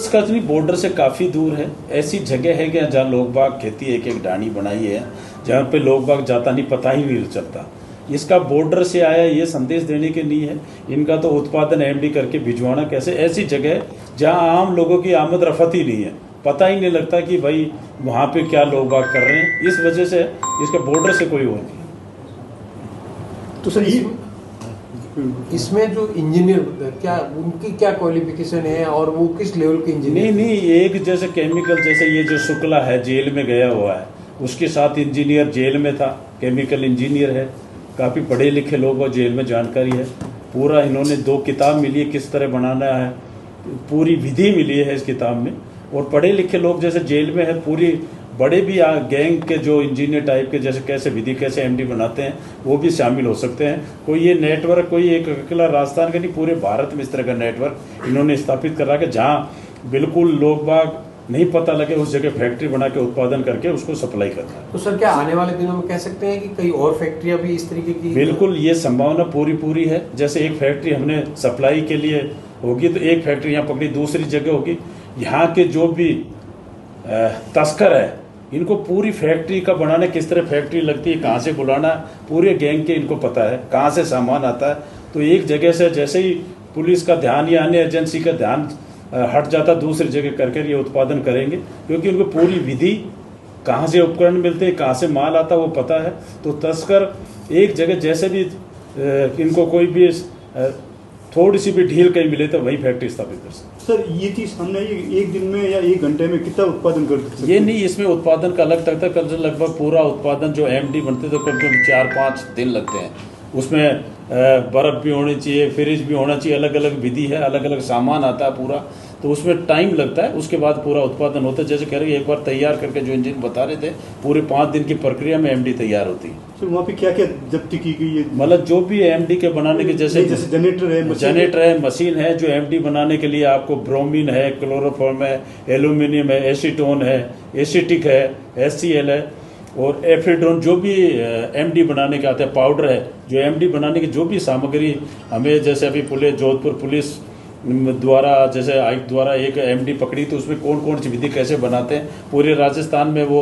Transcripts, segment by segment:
Kachni border से काफ़ी दूर है। ऐसी जगह है कि जहाँ लोग बाग खेती एक एक डानी बनाई है, जहाँ पे लोग बाग जाता नहीं, पता ही नहीं चलता। इसका बॉर्डर से आया ये संदेश देने के लिए है। इनका तो उत्पादन एमडी करके भिजवाना कैसे, ऐसी जगह जहाँ आम लोगों की आमद रफत ही नहीं है, पता ही नहीं लगता कि भाई वहाँ पे क्या लोग बाग कर रहे हैं। इस वजह से इसके बॉर्डर से कोई और नहीं। तो सर इसमें जो इंजीनियर क्या उनकी क्या क्वालिफिकेशन है और वो किस लेवल के इंजीनियर? नहीं, एक जैसे केमिकल, जैसे ये जो शुक्ला है जेल में गया हुआ है, उसके साथ इंजीनियर जेल में था, केमिकल इंजीनियर है, काफ़ी पढ़े लिखे लोग और जेल में जानकारी है। पूरा इन्होंने 2 किताब मिली है किस तरह बनाना है, पूरी विधि मिली है इस किताब में। और पढ़े लिखे लोग जैसे जेल में है, पूरी बड़े भी गैंग के जो इंजीनियर टाइप के जैसे कैसे विधि कैसे एमडी बनाते हैं वो भी शामिल हो सकते हैं। कोई ये नेटवर्क कोई एक अकेला राजस्थान का नहीं, पूरे भारत में इस तरह का नेटवर्क इन्होंने स्थापित कर रहा है, जहाँ बिल्कुल लोग बाग नहीं पता लगे उस जगह फैक्ट्री बना के उत्पादन करके उसको सप्लाई करता है। तो सर क्या आने वाले दिनों में कह सकते हैं कि कई और फैक्ट्रियां भी इस तरीके की? बिल्कुल, ये संभावना पूरी है। जैसे एक फैक्ट्री हमने सप्लाई के लिए होगी तो एक फैक्ट्री यहाँ पकड़ी, दूसरी जगह होगी। यहाँ के जो भी तस्कर है इनको पूरी फैक्ट्री का बनाना, किस तरह फैक्ट्री लगती है, कहाँ से बुलाना, पूरे गैंग के इनको पता है, कहाँ से सामान आता है। तो एक जगह से जैसे ही पुलिस का ध्यान या अन्य एजेंसी का ध्यान हट जाता, दूसरी जगह करके ये उत्पादन करेंगे, क्योंकि उनको पूरी विधि कहाँ से उपकरण मिलते हैं, कहाँ से माल आता वो पता है। तो तस्कर एक जगह जैसे भी इनको कोई भी थोड़ी सी भी ढील कहीं मिले तो वही फैक्ट्री स्थापित कर सकते। सर ये चीज़ हमने एक दिन में या 1 घंटे में कितना उत्पादन कर सकते हैं? ये नहीं, इसमें उत्पादन का अलग तक कल से लगभग पूरा उत्पादन जो एमडी बनते तो कम से कम 4-5 दिन लगते हैं। उसमें बर्फ़ भी होनी चाहिए, फ्रिज भी होना चाहिए, अलग अलग विधि है, अलग अलग सामान आता है पूरा, तो उसमें टाइम लगता है। उसके बाद पूरा उत्पादन होता है। जैसे कह रहे हैं एक बार तैयार करके जो इंजन बता रहे थे, पूरे 5 दिन की प्रक्रिया में एमडी तैयार होती है। सर वहाँ पे क्या क्या जब्ती की गई है? मतलब जो भी एमडी के बनाने के जैसे जनरेटर है, मशीन है जो एमडी बनाने के लिए आपको ब्रोमीन है, क्लोरोफॉर्म है, एल्यूमिनियम है, एसीटोन है, एसिटिक है, HCl है और एफ्रिडोन, जो भी एमडी बनाने के आते हैं, पाउडर है, जो एमडी बनाने की जो भी सामग्री हमें, जैसे अभी जोधपुर पुलिस द्वारा जैसे आयुक्त द्वारा एक एमडी पकड़ी तो उसमें कौन कौन सी विधि कैसे बनाते हैं, पूरे राजस्थान में वो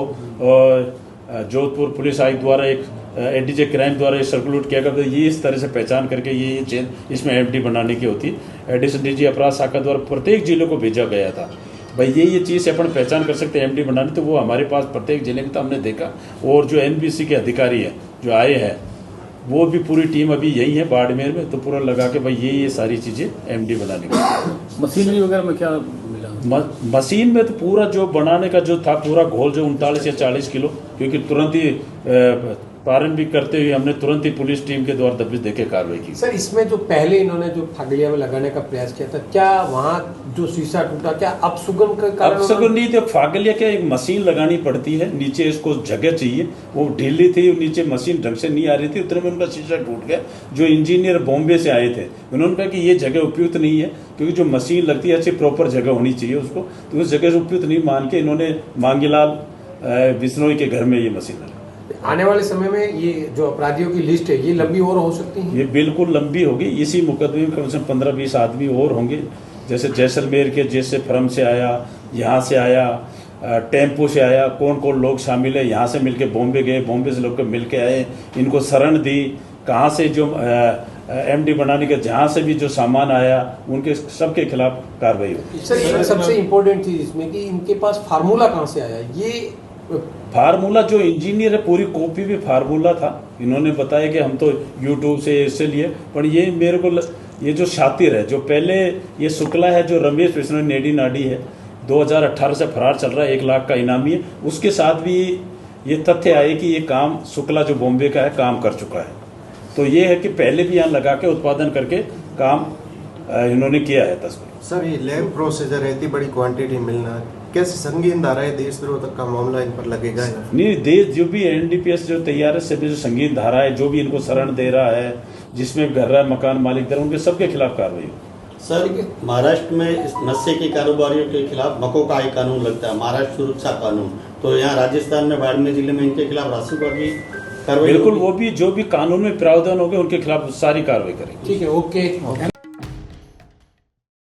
जोधपुर पुलिस आयुक्त द्वारा एक एडीजे क्राइम द्वारा सर्कुलेट किया गया। ये इस तरह से पहचान करके ये चेन इसमें एमडी बनाने की होती है। एडिशनल डीजी अपराध शाखा द्वारा प्रत्येक जिले को भेजा गया था, भाई ये चीज़ अपन पहचान कर सकते हैं एमडी बनाने, तो वो हमारे पास प्रत्येक जिले में तो हमने देखा। और जो एनबीसी के अधिकारी हैं जो आए हैं वो भी पूरी टीम अभी यही है बाड़मेर में, तो पूरा लगा के भाई ये सारी चीज़ें एमडी बनाने की। मशीनरी वगैरह में क्या मिला? मशीन में तो पूरा जो बनाने का जो था पूरा घोल जो 39 या 40 किलो, क्योंकि तुरंत ही प्रारंभिक करते हुए हमने तुरंत ही पुलिस टीम के द्वारा दबिश देके कार्रवाई की। सर इसमें जो पहले इन्होंने जो फागलिया में लगाने का प्रयास किया था, क्या वहाँ जो शीशा टूटा, क्या अपसुगन का कारण? अपसुगन नहीं थे, फागलिया क्या एक मशीन लगानी पड़ती है, नीचे इसको जगह चाहिए, वो ढीली थी, नीचे मशीन ढंग से नहीं आ रही थी, उतने में उनका शीशा टूट गया। जो इंजीनियर बॉम्बे से आए थे उन्होंने कहा कि ये जगह उपयुक्त नहीं है, क्योंकि जो मशीन लगती है अच्छी प्रॉपर जगह होनी चाहिए उसको, तो उस जगह से उपयुक्त नहीं मान के इन्होंने मांगीलाल बिश्नोई के घर में ये मशीन लगा। आने वाले समय में ये जो अपराधियों की लिस्ट है ये लंबी और हो सकती है? ये बिल्कुल लंबी होगी। इसी मुकदमे में कम से कम 15-20 आदमी और होंगे, जैसे जैसलमेर के जैसे फर्म से आया, यहाँ से आया, टेम्पो से आया, कौन कौन लोग शामिल है, यहाँ से मिलके बॉम्बे गए, बॉम्बे से लोग मिलके आए, इनको शरण दी, कहाँ से जो एमडी बनाने के जहाँ से भी जो सामान आया उनके सबके खिलाफ कार्रवाई होगी। सर सबसे इम्पोर्टेंट चीज़ इसमें कि इनके पास फार्मूला कहाँ से आया? ये फार्मूला जो इंजीनियर है पूरी कॉपी भी फार्मूला था, इन्होंने बताया कि हम तो यूट्यूब से इससे लिए, पर ये मेरे को ये जो शातिर है, जो पहले ये शुक्ला है जो रमेश बिश्नोई नेडी नाडी है, 2018 से फरार चल रहा है, 1 लाख का इनामी है, उसके साथ भी ये तथ्य आए कि ये काम शुक्ला जो बॉम्बे का है काम कर चुका है। तो ये है कि पहले भी यहाँ लगा के उत्पादन करके काम इन्होंने किया है तस्कर। सर ये लैब प्रोसीजर है, इतनी बड़ी क्वांटिटी मिलना, कैसे संगीन धारा है, देशद्रोह तक का मामला इन पर लगेगा? नहीं, देश जो भी एनडीपीएस जो तैयार है सभी जो संगीन धारा है, जो भी इनको शरण दे रहा है, जिसमें घर रहा है, मकान मालिक दे रहा है, उनके सबके खिलाफ कार्रवाई हो। सर महाराष्ट्र में इस नशे के कारोबारियों के खिलाफ मकोकाई कानून लगता है, महाराष्ट्र सुरक्षा कानून, तो यहाँ राजस्थान में बाड़मेर जिले में इनके खिलाफ राष्ट्रपति कार्रवाई? बिल्कुल, वो भी जो भी कानून में प्रावधान हो गए उनके खिलाफ सारी कार्रवाई करेंगे। ठीक है, ओके।